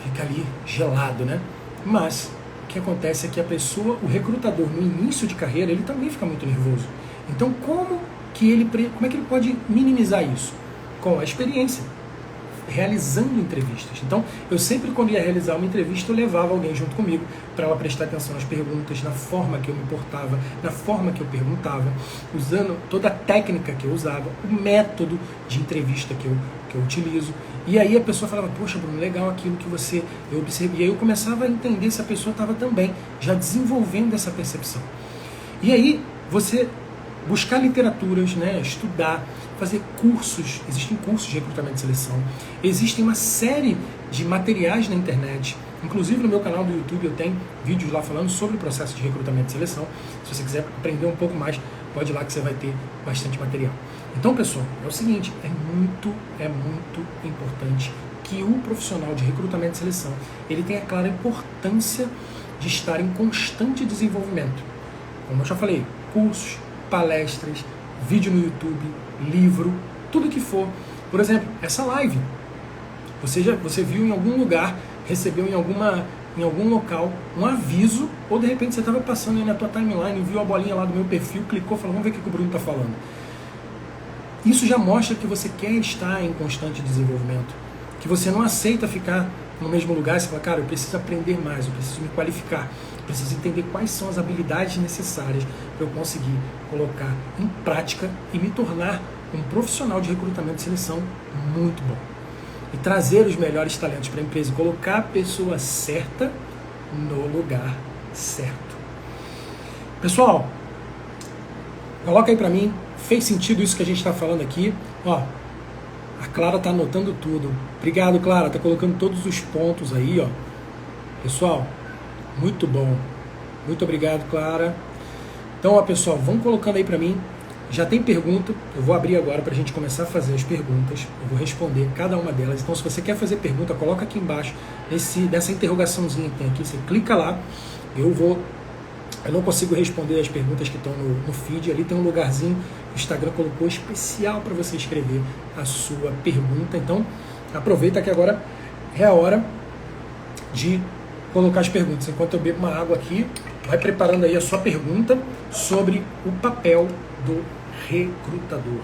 fica ali gelado, né? Mas o que acontece é que a pessoa, o recrutador, no início de carreira, ele também fica muito nervoso. Então, como é que ele pode minimizar isso? Com a experiência, realizando entrevistas. Então, eu sempre, quando ia realizar uma entrevista, eu levava alguém junto comigo para ela prestar atenção nas perguntas, na forma que eu me portava, na forma que eu perguntava, usando toda a técnica que eu usava, o método de entrevista que eu utilizo. E aí a pessoa falava, poxa, Bruno, legal aquilo que eu observei. E aí eu começava a entender se a pessoa estava também já desenvolvendo essa percepção. E aí, você buscar literaturas, né, estudar, fazer cursos, existem cursos de recrutamento e seleção, existem uma série de materiais na internet, inclusive no meu canal do YouTube eu tenho vídeos lá falando sobre o processo de recrutamento e seleção. Se você quiser aprender um pouco mais, pode ir lá que você vai ter bastante material. Então, pessoal, é o seguinte, é muito importante que o profissional de recrutamento e seleção, ele tenha clara importância de estar em constante desenvolvimento. Como eu já falei, cursos, palestras, vídeo no YouTube, livro, tudo que for. Por exemplo, essa live, você viu em algum lugar, recebeu em algum local um aviso, ou de repente você estava passando aí na tua timeline, viu a bolinha lá do meu perfil, clicou, falou, vamos ver o que o Bruno está falando. Isso já mostra que você quer estar em constante desenvolvimento, que você não aceita ficar no mesmo lugar. Você fala, cara, eu preciso aprender mais, eu preciso me qualificar, eu preciso entender quais são as habilidades necessárias para eu conseguir colocar em prática e me tornar um profissional de recrutamento e seleção muito bom. E trazer os melhores talentos para a empresa, colocar a pessoa certa no lugar certo. Pessoal, coloca aí para mim, fez sentido isso que a gente está falando aqui? Ó, a Clara está anotando tudo. Obrigado, Clara, está colocando todos os pontos aí, ó. Pessoal, muito bom. Muito obrigado, Clara. Então, ó, pessoal, vão colocando aí para mim. Já tem pergunta, eu vou abrir agora para a gente começar a fazer as perguntas. Eu vou responder cada uma delas. Então, se você quer fazer pergunta, coloca aqui embaixo, dessa interrogaçãozinha que tem aqui. Você clica lá, eu não consigo responder as perguntas que estão no feed. Ali tem um lugarzinho, o Instagram colocou especial para você escrever a sua pergunta. Então, aproveita que agora é a hora de colocar as perguntas. Enquanto eu bebo uma água aqui, vai preparando aí a sua pergunta sobre o papel do recrutador.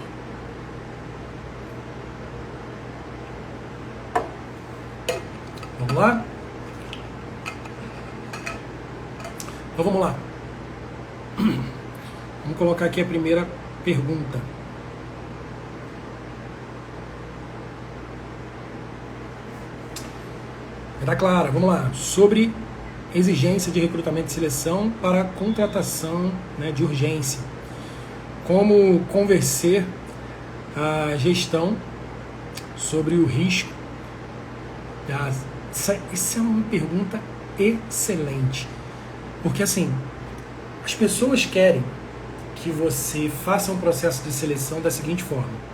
Vamos lá? Então vamos lá. Vamos colocar aqui a primeira pergunta. Tá clara, vamos lá. Sobre exigência de recrutamento e seleção para contratação, né, de urgência. Como convencer a gestão sobre o risco. Isso é uma pergunta excelente. Porque assim, as pessoas querem que você faça um processo de seleção da seguinte forma.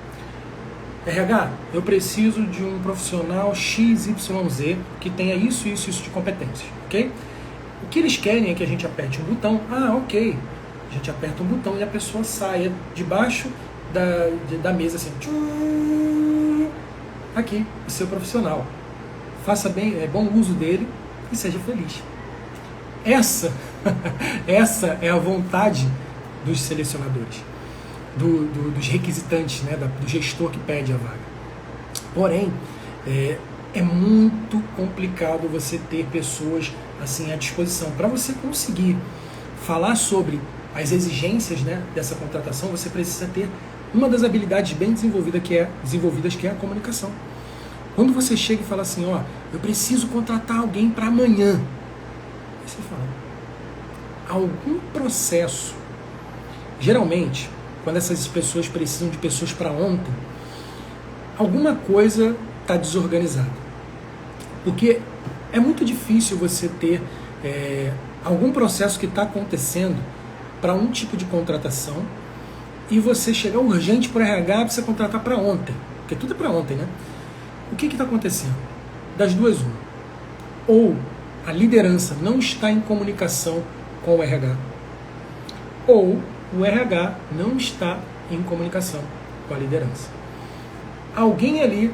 RH, eu preciso de um profissional XYZ que tenha isso de competências, ok? O que eles querem é que a gente aperte um botão. Ah, ok. A gente aperta um botão e a pessoa saia debaixo da mesa assim. Aqui, o seu profissional. Faça bom uso dele e seja feliz. Essa é a vontade dos selecionadores, dos requisitantes, né, do gestor que pede a vaga. Porém, é muito complicado você ter pessoas assim à disposição. Para você conseguir falar sobre as exigências, né, dessa contratação, você precisa ter uma das habilidades bem desenvolvidas que é a comunicação. Quando você chega e fala assim, ó, eu preciso contratar alguém para amanhã, aí você fala, algum processo, geralmente, quando essas pessoas precisam de pessoas para ontem, alguma coisa está desorganizada. Porque é muito difícil você ter algum processo que está acontecendo para um tipo de contratação e você chegar urgente para o RH para você contratar para ontem. Porque tudo é para ontem, né? O que está acontecendo? Das duas, uma. Ou a liderança não está em comunicação com o RH, ou o RH não está em comunicação com a liderança. Alguém ali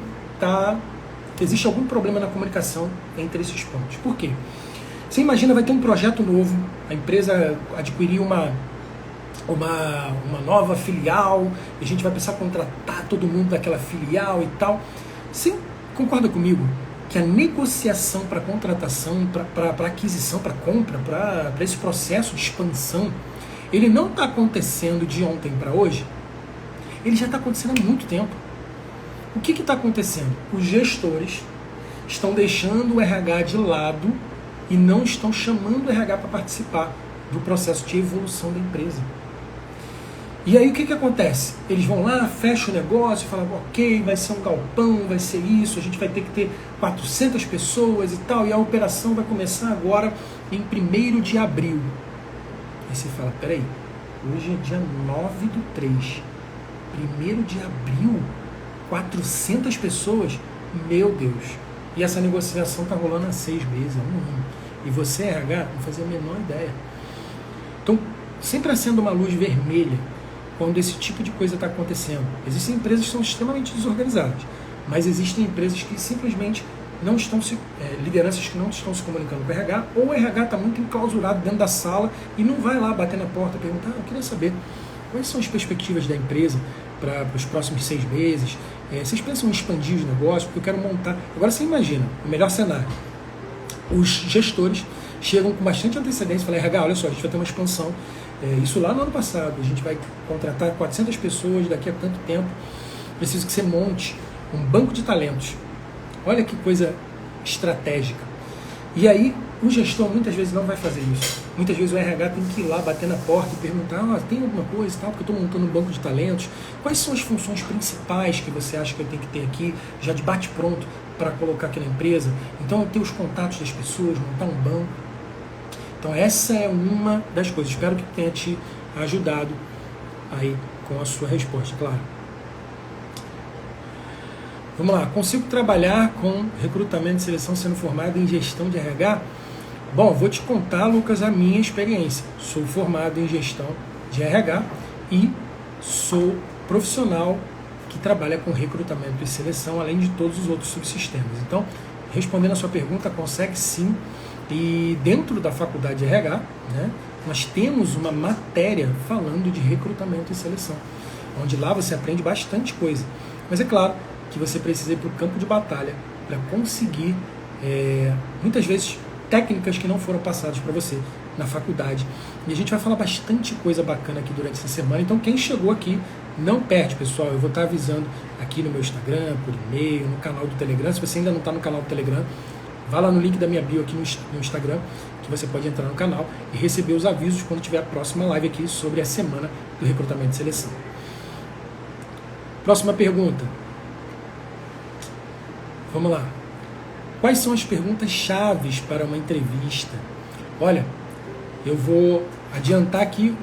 existe algum problema na comunicação entre esses pontos. Por quê? Você imagina, vai ter um projeto novo, a empresa adquirir uma nova filial, e a gente vai precisar contratar todo mundo daquela filial e tal. Você concorda comigo que a negociação para contratação, para aquisição, para compra, para esse processo de expansão, ele não está acontecendo de ontem para hoje? Ele já está acontecendo há muito tempo. O que está acontecendo? Os gestores estão deixando o RH de lado e não estão chamando o RH para participar do processo de evolução da empresa. E aí o que acontece? Eles vão lá, fecham o negócio, falam, ok, vai ser um galpão, vai ser isso, a gente vai ter que ter 400 pessoas e tal, e a operação vai começar agora em 1º de abril. Aí você fala, peraí, hoje é dia 9/3, 1º de abril, 400 pessoas? Meu Deus! E essa negociação está rolando há 6 meses, há 1 ano. E você, RH, não fazia a menor ideia. Então, sempre acenda uma luz vermelha quando esse tipo de coisa está acontecendo. Existem empresas que são extremamente desorganizadas, mas existem empresas que simplesmente não estão lideranças que não estão se comunicando com o RH, ou o RH está muito enclausurado dentro da sala e não vai lá bater na porta e perguntar, eu queria saber quais são as perspectivas da empresa para os próximos 6 meses, vocês pensam em expandir os negócios, porque eu quero montar. Agora você imagina, o melhor cenário, os gestores chegam com bastante antecedência e falam, RH, olha só, a gente vai ter uma expansão, isso lá no ano passado, a gente vai contratar 400 pessoas daqui a tanto tempo, preciso que você monte um banco de talentos. Olha que coisa estratégica. E aí, o gestor muitas vezes não vai fazer isso. Muitas vezes o RH tem que ir lá, bater na porta e perguntar, tem alguma coisa e tal, porque eu estou montando um banco de talentos. Quais são as funções principais que você acha que eu tenho que ter aqui, já de bate-pronto, para colocar aqui na empresa? Então, eu tenho os contatos das pessoas, montar um banco. Então, essa é uma das coisas. Espero que tenha te ajudado aí com a sua resposta, claro. Vamos lá, consigo trabalhar com recrutamento e seleção sendo formado em gestão de RH? Bom, vou te contar, Lucas, a minha experiência. Sou formado em gestão de RH e sou profissional que trabalha com recrutamento e seleção, além de todos os outros subsistemas. Então, respondendo a sua pergunta, consegue sim. E dentro da faculdade de RH, né, nós temos uma matéria falando de recrutamento e seleção, onde lá você aprende bastante coisa. Mas é claro que você precisa ir para o campo de batalha para conseguir, muitas vezes, técnicas que não foram passadas para você na faculdade. E a gente vai falar bastante coisa bacana aqui durante essa semana. Então, quem chegou aqui, não perde, pessoal. Eu vou estar avisando aqui no meu Instagram, por e-mail, no canal do Telegram. Se você ainda não está no canal do Telegram, vá lá no link da minha bio aqui no Instagram, que você pode entrar no canal e receber os avisos quando tiver a próxima live aqui sobre a semana do recrutamento e seleção. Próxima pergunta. Vamos lá. Quais são as perguntas chaves para uma entrevista? Olha, eu vou adiantar aqui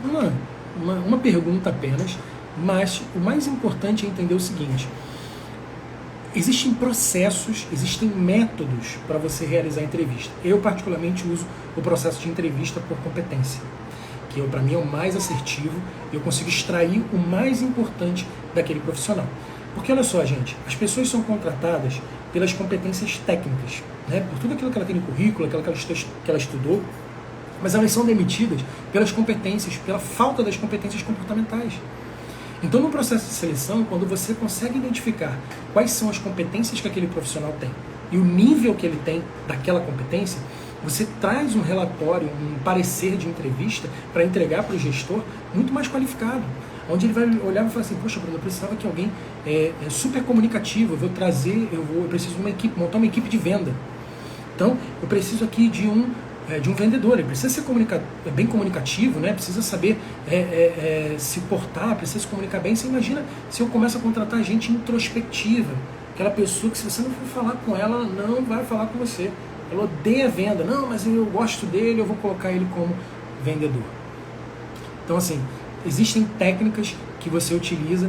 uma pergunta apenas, mas o mais importante é entender o seguinte. Existem processos, existem métodos para você realizar a entrevista. Eu, particularmente, uso o processo de entrevista por competência, que para mim é o mais assertivo e eu consigo extrair o mais importante daquele profissional. Porque, olha só, gente, as pessoas são contratadas pelas competências técnicas, né? Por tudo aquilo que ela tem no currículo, aquilo que ela estudou, mas elas são demitidas pelas competências, pela falta das competências comportamentais. Então, no processo de seleção, quando você consegue identificar quais são as competências que aquele profissional tem e o nível que ele tem daquela competência, você traz um relatório, um parecer de entrevista para entregar para o gestor muito mais qualificado, onde ele vai olhar e falar assim, poxa, Bruno, eu precisava que alguém super comunicativo, eu preciso de uma equipe, montar uma equipe de venda. Então, eu preciso aqui de um vendedor, ele precisa ser bem comunicativo, né? Precisa saber se portar, precisa se comunicar bem. Você imagina se eu começo a contratar gente introspectiva, aquela pessoa que se você não for falar com ela, não vai falar com você. Ela odeia venda, não, mas eu gosto dele, eu vou colocar ele como vendedor. Então, assim, existem técnicas que você utiliza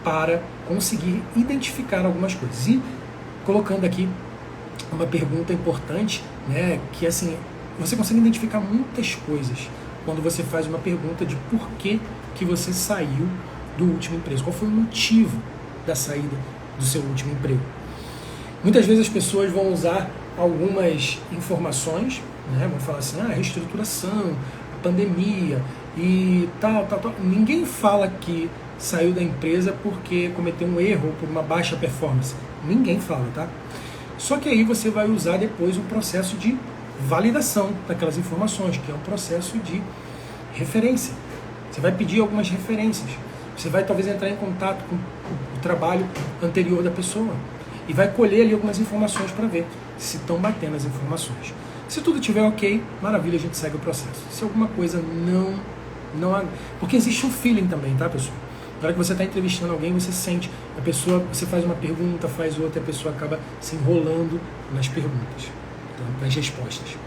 para conseguir identificar algumas coisas. E colocando aqui uma pergunta importante, né, que assim, você consegue identificar muitas coisas quando você faz uma pergunta de por que você saiu do último emprego, qual foi o motivo da saída do seu último emprego. Muitas vezes as pessoas vão usar algumas informações, né, vão falar assim, reestruturação, a pandemia e tal. Ninguém fala que saiu da empresa porque cometeu um erro ou por uma baixa performance. Ninguém fala, tá? Só que aí você vai usar depois um processo de validação daquelas informações, que é um processo de referência. Você vai pedir algumas referências. Você vai talvez entrar em contato com o trabalho anterior da pessoa e vai colher ali algumas informações para ver se estão batendo as informações. Se tudo estiver ok, maravilha, a gente segue o processo. Se alguma coisa não... Porque existe um feeling também, tá, pessoal? Na hora que você está entrevistando alguém, você sente, a pessoa, você faz uma pergunta, faz outra, a pessoa acaba se enrolando nas perguntas, tá? Nas respostas.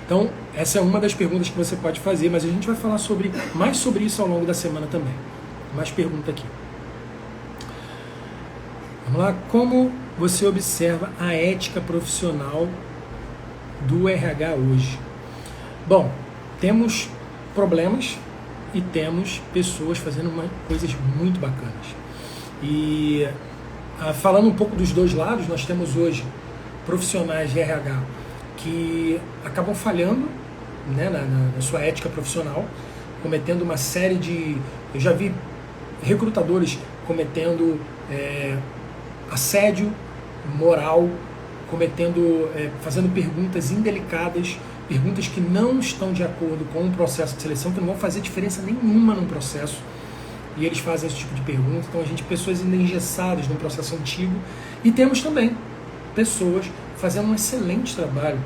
Então, essa é uma das perguntas que você pode fazer, mas a gente vai falar mais sobre isso ao longo da semana também. Mais pergunta aqui. Vamos lá. Como você observa a ética profissional do RH hoje? Bom, temos problemas e temos pessoas fazendo coisas muito bacanas. E falando um pouco dos dois lados, nós temos hoje profissionais de RH que acabam falhando, né, na sua ética profissional, cometendo uma série de... Eu já vi recrutadores cometendo assédio moral, fazendo perguntas indelicadas, perguntas que não estão de acordo com o processo de seleção, que não vão fazer diferença nenhuma no processo, e eles fazem esse tipo de pergunta. Então pessoas ainda engessadas num processo antigo, e temos também pessoas fazendo um excelente trabalho,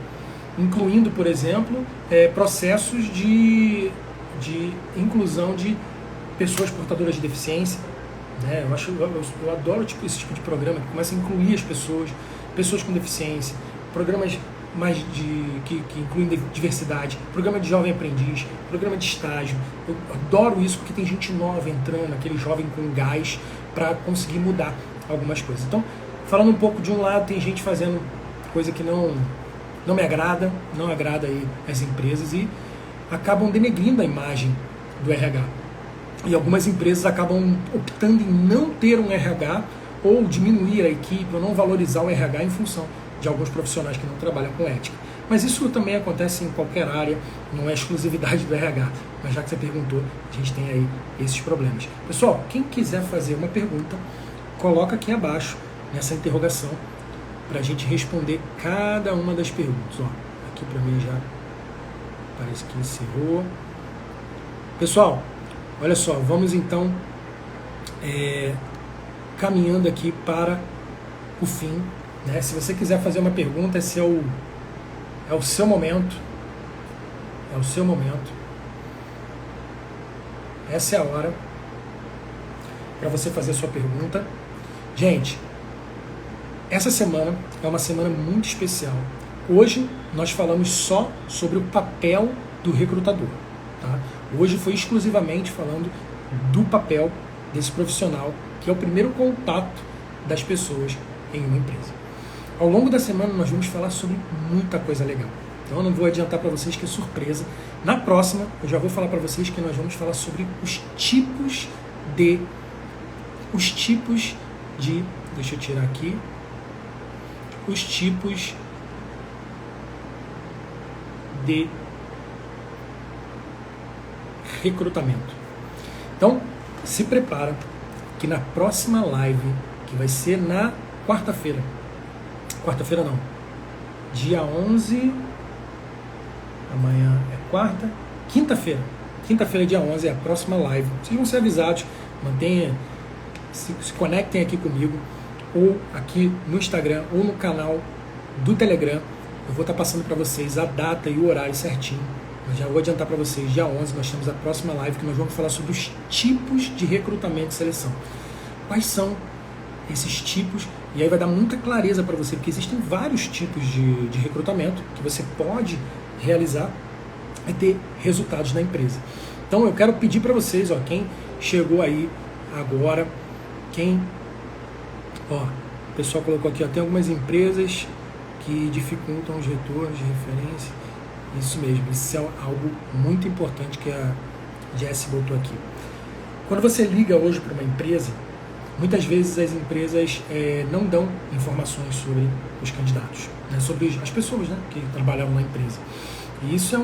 incluindo, por exemplo, processos de inclusão de pessoas portadoras de deficiência, né? Eu adoro esse tipo de programa que começa a incluir as pessoas com deficiência, programas que incluem diversidade, programa de jovem aprendiz, programa de estágio. Eu adoro isso porque tem gente nova entrando, aquele jovem com gás para conseguir mudar algumas coisas. Então, falando um pouco de um lado, tem gente fazendo coisa que não me agrada, não agrada aí as empresas e acabam denegrindo a imagem do RH. E algumas empresas acabam optando em não ter um RH ou diminuir a equipe ou não valorizar o RH em função de alguns profissionais que não trabalham com ética. Mas isso também acontece em qualquer área, não é exclusividade do RH. Mas já que você perguntou, a gente tem aí esses problemas. Pessoal, quem quiser fazer uma pergunta, coloca aqui abaixo nessa interrogação para a gente responder cada uma das perguntas. Ó, aqui para mim já parece que encerrou. Pessoal, olha só, vamos então caminhando aqui para o fim, né? Se você quiser fazer uma pergunta, esse é o seu momento. É o seu momento. Essa é a hora para você fazer a sua pergunta. Gente, essa semana é uma semana muito especial. Hoje nós falamos só sobre o papel do recrutador, tá? Hoje foi exclusivamente falando do papel desse profissional, que é o primeiro contato das pessoas em uma empresa. Ao longo da semana nós vamos falar sobre muita coisa legal. Então eu não vou adiantar para vocês que é surpresa. Na próxima eu já vou falar para vocês que nós vamos falar sobre os tipos de... Deixa eu tirar aqui. Os tipos de recrutamento. Então, se prepara que na próxima live, que vai ser na quarta-feira, não, dia 11, amanhã é quarta, quinta-feira, dia 11 é a próxima live. Vocês vão ser avisados, se conectem aqui comigo, ou aqui no Instagram, ou no canal do Telegram. Eu vou estar passando para vocês a data e o horário certinho. Eu já vou adiantar para vocês, dia 11 nós temos a próxima live que nós vamos falar sobre os tipos de recrutamento e seleção. Quais são esses tipos? E aí vai dar muita clareza para você, porque existem vários tipos de recrutamento que você pode realizar e ter resultados na empresa. Então eu quero pedir para vocês, quem chegou aí agora, o pessoal colocou aqui, tem algumas empresas que dificultam os retornos de referência. Isso mesmo, isso é algo muito importante que a Jess botou aqui. Quando você liga hoje para uma empresa, muitas vezes as empresas não dão informações sobre os candidatos, né, sobre as pessoas, né, que trabalham na empresa. E isso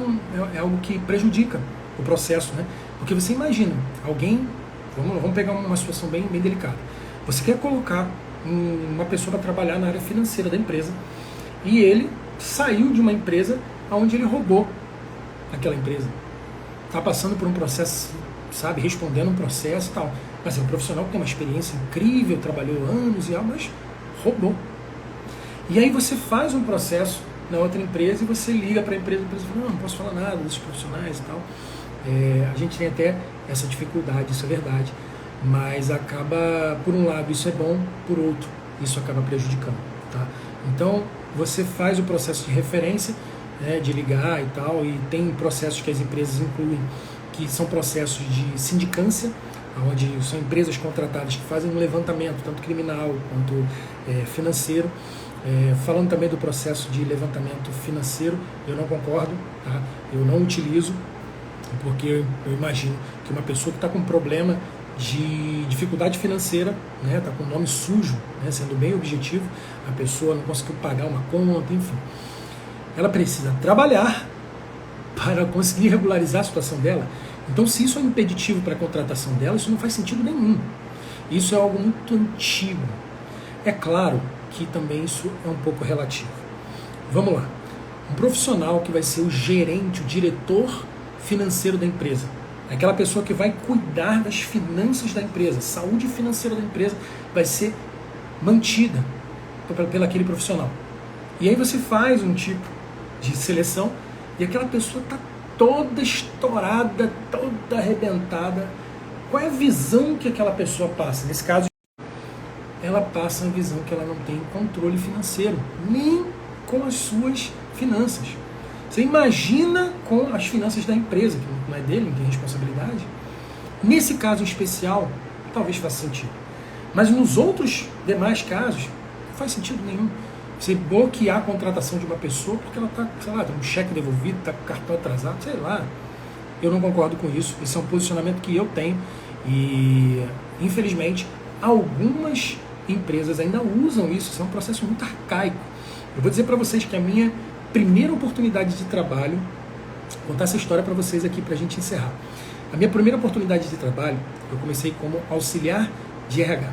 é algo que prejudica o processo, né? Porque você imagina, alguém, vamos pegar uma situação bem delicada. Você quer colocar uma pessoa para trabalhar na área financeira da empresa e ele saiu de uma empresa onde ele roubou aquela empresa. Está passando por um processo, sabe, respondendo um processo e tal. Mas é um profissional que tem uma experiência incrível, trabalhou anos e tal, mas roubou. E aí você faz um processo na outra empresa e você liga para a empresa fala, não posso falar nada desses profissionais e tal. A gente tem até essa dificuldade, isso é verdade. Mas acaba, por um lado, isso é bom, por outro, isso acaba prejudicando. Tá? Então, você faz o processo de referência, né, de ligar e tal, e tem processos que as empresas incluem, que são processos de sindicância, onde são empresas contratadas que fazem um levantamento, tanto criminal quanto financeiro. Falando também do processo de levantamento financeiro, eu não concordo, tá? Eu não utilizo, porque eu imagino que uma pessoa que está com problema de dificuldade financeira, né, está com o nome sujo, né, sendo bem objetivo, a pessoa não conseguiu pagar uma conta, enfim, ela precisa trabalhar para conseguir regularizar a situação dela. Então, se isso é um impeditivo para a contratação dela, isso não faz sentido nenhum. Isso é algo muito antigo. É claro que também isso é um pouco relativo. Vamos lá. Um profissional que vai ser o gerente, o diretor financeiro da empresa, aquela pessoa que vai cuidar das finanças da empresa, saúde financeira da empresa vai ser mantida pelo aquele profissional. E aí você faz um tipo de seleção e aquela pessoa está toda estourada, toda arrebentada. Qual é a visão que aquela pessoa passa? Nesse caso, ela passa a visão que ela não tem controle financeiro, nem com as suas finanças. Você imagina com as finanças da empresa, que não é dele, não tem responsabilidade. Nesse caso especial, talvez faça sentido. Mas nos outros demais casos, não faz sentido nenhum. Você bloquear a contratação de uma pessoa porque ela está, sei lá, tem um cheque devolvido, está com o cartão atrasado, sei lá. Eu não concordo com isso. Esse é um posicionamento que eu tenho e, infelizmente, algumas empresas ainda usam isso. Isso é um processo muito arcaico. Eu vou dizer para vocês que a minha primeira oportunidade de trabalho, vou contar essa história para vocês aqui para a gente encerrar. A minha primeira oportunidade de trabalho, eu comecei como auxiliar de RH.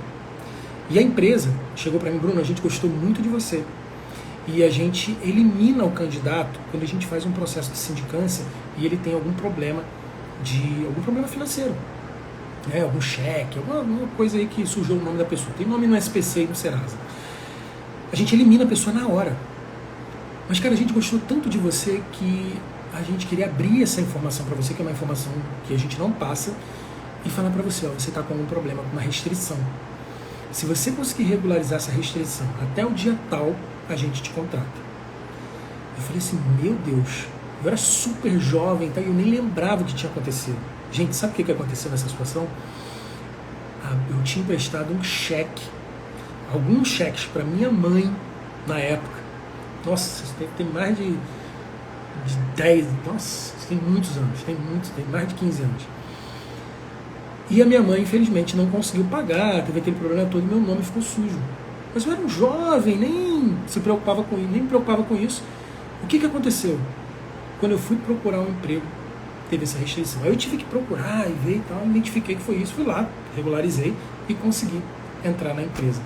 E a empresa chegou para mim, Bruno, a gente gostou muito de você. E a gente elimina o candidato quando a gente faz um processo de sindicância e ele tem algum problema financeiro. Algum cheque, alguma coisa aí que sujou o nome da pessoa. Tem nome no SPC e no Serasa. A gente elimina a pessoa na hora. Mas, cara, a gente gostou tanto de você que a gente queria abrir essa informação para você, que é uma informação que a gente não passa, e falar para você, você está com algum problema, com uma restrição. Se você conseguir regularizar essa restrição até o dia tal, a gente te contrata. Eu falei assim, meu Deus, eu era super jovem, tá? E eu nem lembrava o que tinha acontecido. Gente, sabe o que aconteceu nessa situação? Eu tinha emprestado um cheque, alguns cheques para minha mãe na época. Nossa, isso deve ter mais de 10, nossa, isso tem muitos anos, tem mais de 15 anos. E a minha mãe, infelizmente, não conseguiu pagar, teve aquele problema todo e meu nome ficou sujo. Mas eu era um jovem, nem me preocupava com isso. O que aconteceu? Quando eu fui procurar um emprego, teve essa restrição. Aí eu tive que procurar e ver e tal, identifiquei que foi isso, fui lá, regularizei e consegui entrar na empresa.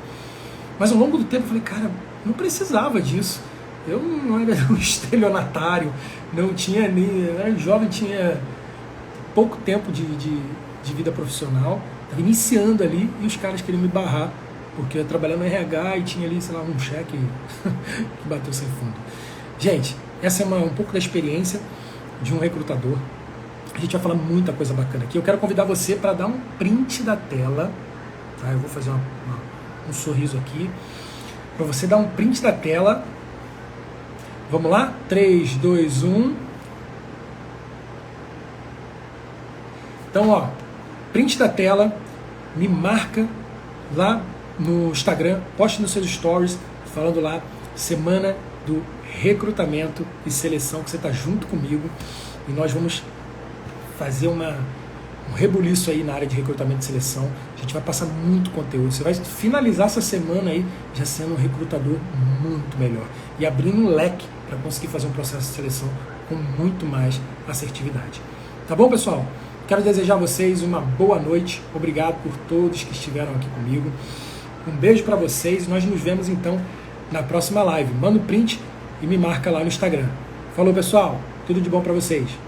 Mas ao longo do tempo eu falei, cara, não precisava disso. Eu não era um estelionatário, não tinha nem. Eu era jovem, tinha pouco tempo de vida profissional, estava iniciando ali e os caras queriam me barrar, porque eu trabalhava no RH e tinha ali, sei lá, um cheque que bateu sem fundo. Gente, essa é um pouco da experiência de um recrutador. A gente vai falar muita coisa bacana aqui. Eu quero convidar você para dar um print da tela, tá? Eu vou fazer um sorriso aqui, para você dar um print da tela. Vamos lá? 3, 2, 1. Então, print da tela, me marca lá no Instagram, poste nos seus stories, falando lá semana do recrutamento e seleção, que você está junto comigo e nós vamos fazer um rebuliço aí na área de recrutamento e seleção. A gente vai passar muito conteúdo. Você vai finalizar essa semana aí já sendo um recrutador muito melhor e abrindo um leque para conseguir fazer um processo de seleção com muito mais assertividade. Tá bom, pessoal? Quero desejar a vocês uma boa noite. Obrigado por todos que estiveram aqui comigo. Um beijo para vocês. Nós nos vemos então na próxima live. Manda um print e me marca lá no Instagram. Falou, pessoal. Tudo de bom para vocês.